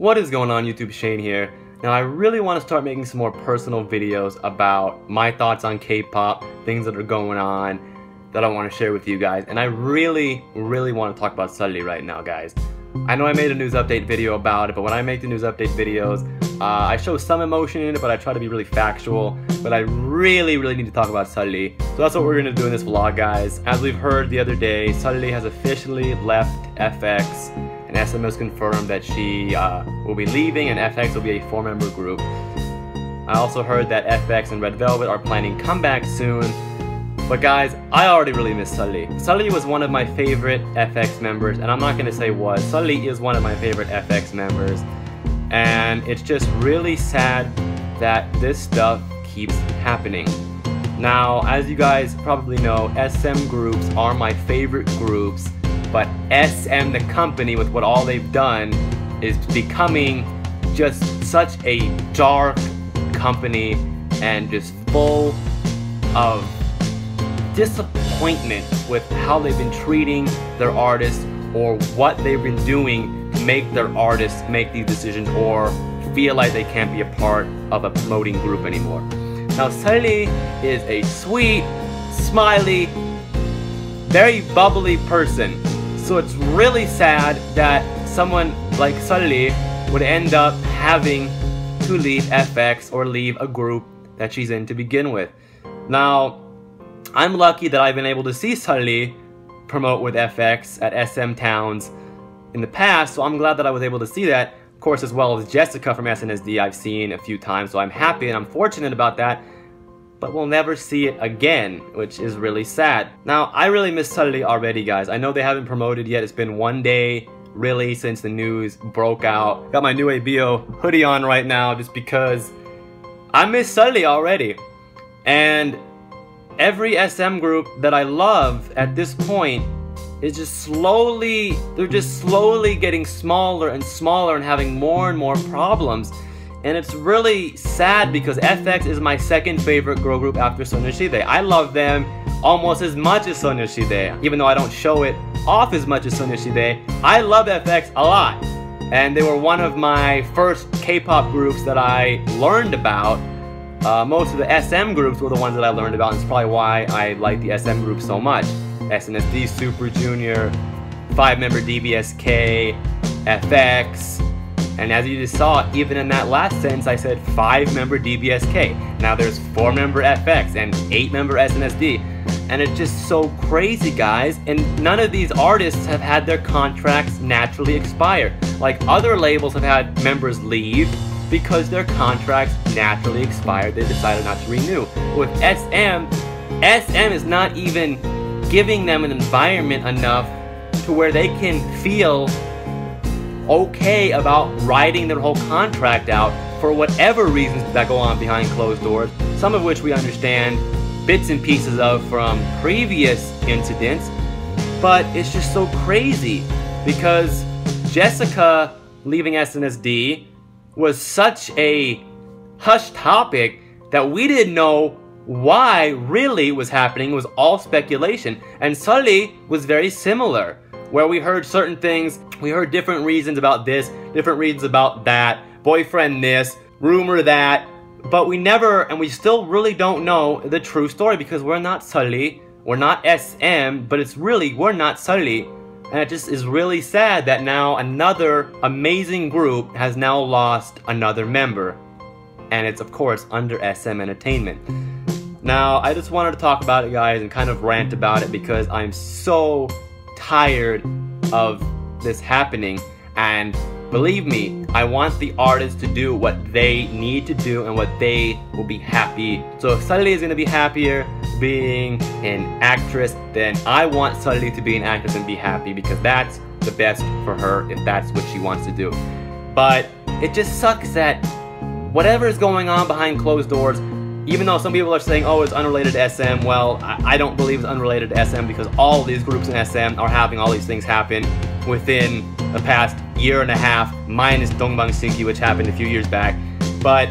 What is going on YouTube? Shane here. Now I really want to start making some more personal videos about my thoughts on K-pop, things that are going on that I want to share with you guys. And I really want to talk about Sulli right now, guys. I know I made a news update video about it, but when I make the news update videos, I show some emotion in it, but I try to be really factual. But I really need to talk about Sulli. So that's what we're going to do in this vlog, guys. As we've heard the other day, Sulli has officially left FX. And SM has confirmed that she will be leaving and FX will be a 4-member group. I also heard that FX and Red Velvet are planning comeback soon. But guys, I already really miss Sulli. Sulli was one of my favorite FX members, and I'm not going to say was. Sulli is one of my favorite FX members. And it's just really sad that this stuff keeps happening. Now, as you guys probably know, SM groups are my favorite groups. But SM, the company, with what all they've done, is becoming just such a dark company and just full of disappointment with how they've been treating their artists or what they've been doing to make their artists make these decisions or feel like they can't be a part of a promoting group anymore. Now, Sulli is a sweet, smiley, very bubbly person. So it's really sad that someone like Sulli would end up having to leave FX or leave a group that she's in to begin with. Now, I'm lucky that I've been able to see Sulli promote with FX at SM Towns in the past, so I'm glad that I was able to see that. Of course, as well as Jessica from SNSD I've seen a few times, so I'm happy and I'm fortunate about that. But we'll never see it again, which is really sad. Now, I really miss Sulli already, guys. I know they haven't promoted yet. It's been one day, really, since the news broke out. Got my new ABO hoodie on right now just because I miss Sulli already. And every SM group that I love at this point is just they're just slowly getting smaller and smaller and having more and more problems. And it's really sad because FX is my second favorite girl group after Sonushide. I love them almost as much as Sonushide. Even though I don't show it off as much as Sonushide, I love FX a lot. And they were one of my first K-pop groups that I learned about. Most of the SM groups were the ones that I learned about, and it's probably why I like the SM group so much. SNSD, Super Junior, 5-member DBSK, FX. And as you just saw, even in that last sentence, I said 5-member DBSK. Now there's 4-member FX and 8-member SNSD. And it's just so crazy, guys. And none of these artists have had their contracts naturally expire. Like other labels have had members leave because their contracts naturally expired. They decided not to renew. With SM is not even giving them an environment enough to where they can feel okay about writing their whole contract out for whatever reasons that go on behind closed doors, some of which we understand bits and pieces of from previous incidents. But it's just so crazy because Jessica leaving SNSD was such a hush topic that we didn't know why really was happening. It was all speculation. And Sulli was very similar, where we heard certain things, we heard different reasons about this, different reasons about that, boyfriend this, rumor that, but we never, and we still really don't know the true story because we're not Sulli, we're not SM, but it's really, we're not Sulli. And it just is really sad that now another amazing group has now lost another member. And it's of course under SM Entertainment. Now, I just wanted to talk about it, guys, and kind of rant about it because I'm so tired of this happening. And believe me, I want the artists to do what they need to do and what they will be happy. So if Sulli is going to be happier being an actress, then I want Sulli to be an actress and be happy because that's the best for her if that's what she wants to do. But it just sucks that whatever is going on behind closed doors, even though some people are saying, oh, it's unrelated to SM, well, I don't believe it's unrelated to SM because all these groups in SM are having all these things happen within the past year and a half, minus Dongbangsinki, which happened a few years back. But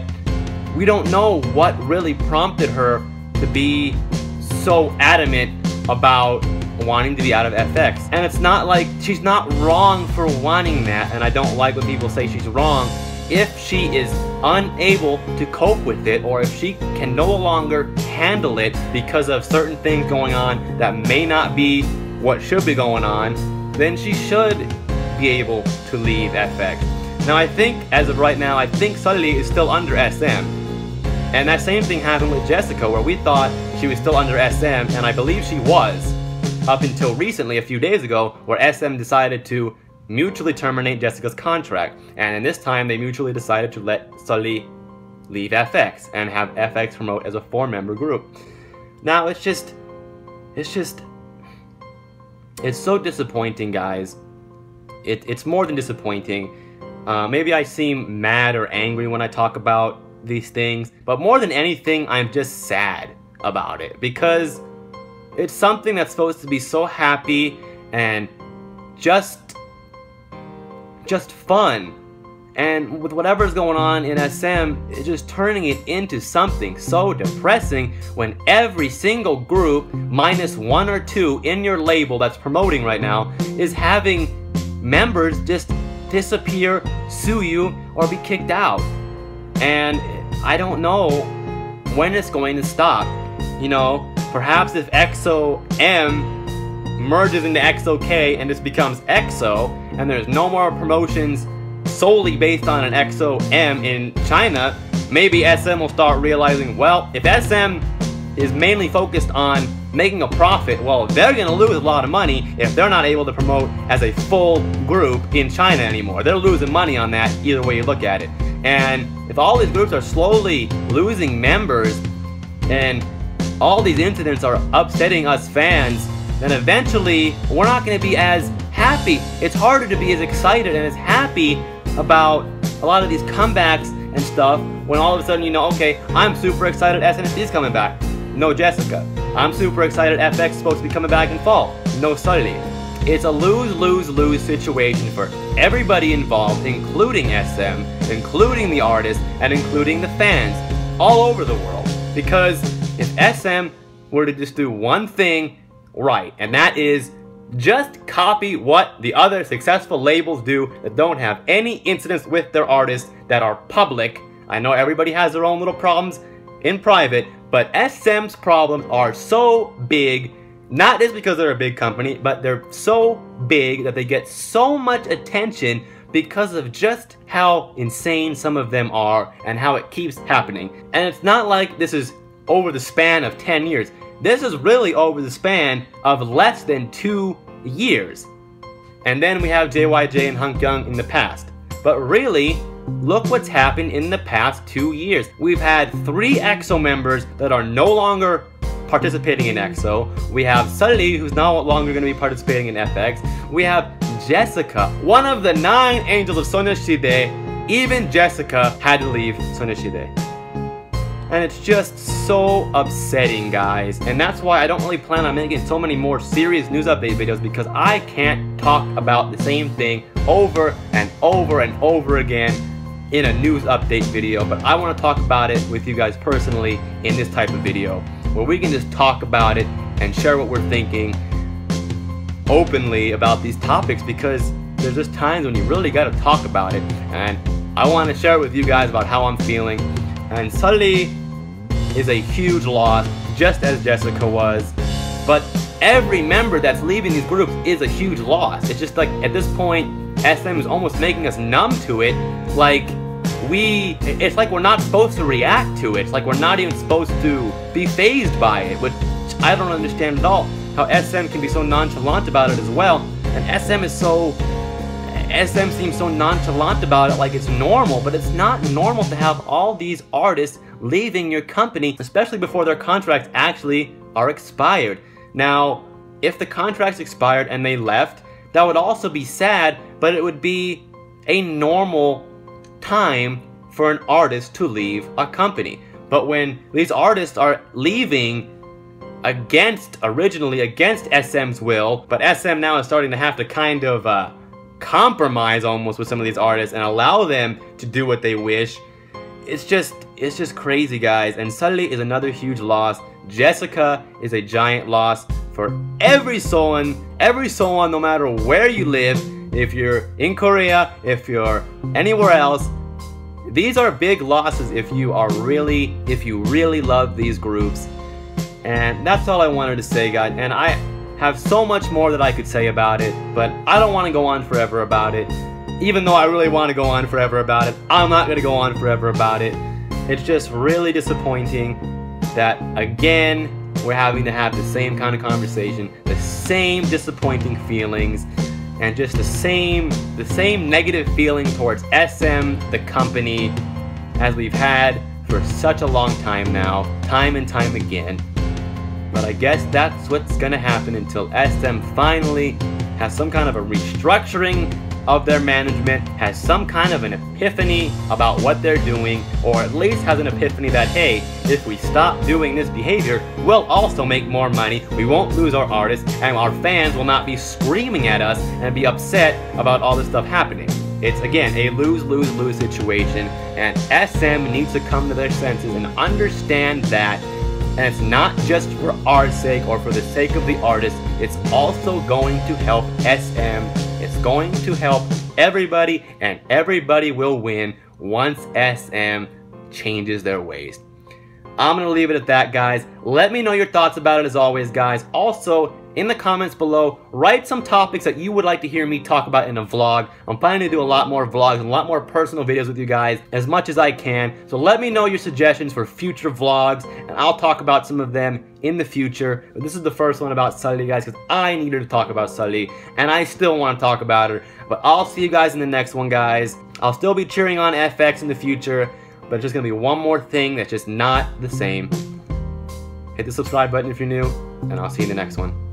we don't know what really prompted her to be so adamant about wanting to be out of FX. And it's not like she's not wrong for wanting that, and I don't like when people say she's wrong. If she is unable to cope with it, or if she can no longer handle it because of certain things going on that may not be what should be going on, then she should be able to leave FX. Now I think, as of right now, I think Sulli is still under SM. And that same thing happened with Jessica, where we thought she was still under SM, and I believe she was, up until recently, a few days ago, where SM decided to mutually terminate Jessica's contract. And in this time, they mutually decided to let Sulli leave FX and have FX promote as a 4-member group. Now it's so disappointing, guys. It's more than disappointing. Maybe I seem mad or angry when I talk about these things, but more than anything, I'm just sad about it, because it's something that's supposed to be so happy and just fun, and with whatever's going on in SM, it's just turning it into something so depressing when every single group, minus 1 or 2 in your label that's promoting right now, is having members just disappear, sue you, or be kicked out. And I don't know when it's going to stop. You know, perhaps if EXO-M merges into EXO-K and this becomes EXO, and there's no more promotions solely based on an EXO-M in China, maybe SM will start realizing, well, if SM is mainly focused on making a profit, well, they're gonna lose a lot of money if they're not able to promote as a full group in China anymore. They're losing money on that either way you look at it. And if all these groups are slowly losing members and all these incidents are upsetting us fans, then eventually we're not going to be as happy. It's harder to be as excited and as happy about a lot of these comebacks and stuff when all of a sudden you know, okay, I'm super excited SNSD is coming back. No Jessica. I'm super excited FX is supposed to be coming back in fall. No Sulli. It's a lose-lose-lose situation for everybody involved, including SM, including the artists, and including the fans all over the world. Because if SM were to just do one thing right, and that is just copy what the other successful labels do that don't have any incidents with their artists that are public. I know everybody has their own little problems in private, but SM's problems are so big, not just because they're a big company, but they're so big that they get so much attention because of just how insane some of them are and how it keeps happening. And it's not like this is over the span of 10 years. This is really over the span of less than 2 years. And then we have JYJ and Hongkyung in the past. But really, look what's happened in the past 2 years. We've had 3 EXO members that are no longer participating in EXO. We have Sulli, who's no longer going to be participating in FX. We have Jessica, one of the 9 angels of Soneoshide. Even Jessica had to leave Soneoshide. And it's just so upsetting, guys. And that's why I don't really plan on making so many more serious news update videos, because I can't talk about the same thing over and over and over again in a news update video. But I want to talk about it with you guys personally in this type of video, where we can just talk about it and share what we're thinking openly about these topics, because there's just times when you really got to talk about it. And I want to share with you guys about how I'm feeling. And Sulli is a huge loss, just as Jessica was. But every member that's leaving these groups is a huge loss. It's just like, at this point, SM is almost making us numb to it. Like, it's like we're not supposed to react to it. It's like we're not even supposed to be fazed by it, which I don't understand at all. How SM can be so nonchalant about it as well. And SM seems so nonchalant about it, like it's normal, but it's not normal to have all these artists leaving your company, especially before their contracts actually are expired. Now, if the contracts expired and they left, that would also be sad, but it would be a normal time for an artist to leave a company. But when these artists are leaving originally against SM's will, but SM now is starting to have to kind of compromise almost with some of these artists and allow them to do what they wish. It's just crazy, guys. And Sulli is another huge loss. Jessica is a giant loss for every Seolan, no matter where you live, if you're in Korea, if you're anywhere else. These are big losses if you really love these groups. And that's all I wanted to say, guys. And I have so much more that I could say about it, but I don't want to go on forever about it. Even though I really want to go on forever about it, I'm not going to go on forever about it. It's just really disappointing that, again, we're having to have the same kind of conversation, the same disappointing feelings, and just the same negative feeling towards SM, the company, as we've had for such a long time now, time and time again. But I guess that's what's gonna happen until SM finally has some kind of a restructuring of their management, has some kind of an epiphany about what they're doing, or at least has an epiphany that, hey, if we stop doing this behavior, we'll also make more money, we won't lose our artists, and our fans will not be screaming at us and be upset about all this stuff happening. It's, again, a lose-lose-lose situation, and SM needs to come to their senses and understand that. And it's not just for our sake or for the sake of the artist, it's also going to help SM. It's going to help everybody, and everybody will win once SM changes their ways. I'm going to leave it at that, guys. Let me know your thoughts about it as always, guys. Also, in the comments below, write some topics that you would like to hear me talk about in a vlog. I'm planning to do a lot more vlogs and a lot more personal videos with you guys as much as I can. So let me know your suggestions for future vlogs, and I'll talk about some of them in the future. But this is the first one about Sulli, guys, because I needed to talk about Sulli, and I still want to talk about her. But I'll see you guys in the next one, guys. I'll still be cheering on FX in the future, but it's just going to be one more thing that's just not the same. Hit the subscribe button if you're new, and I'll see you in the next one.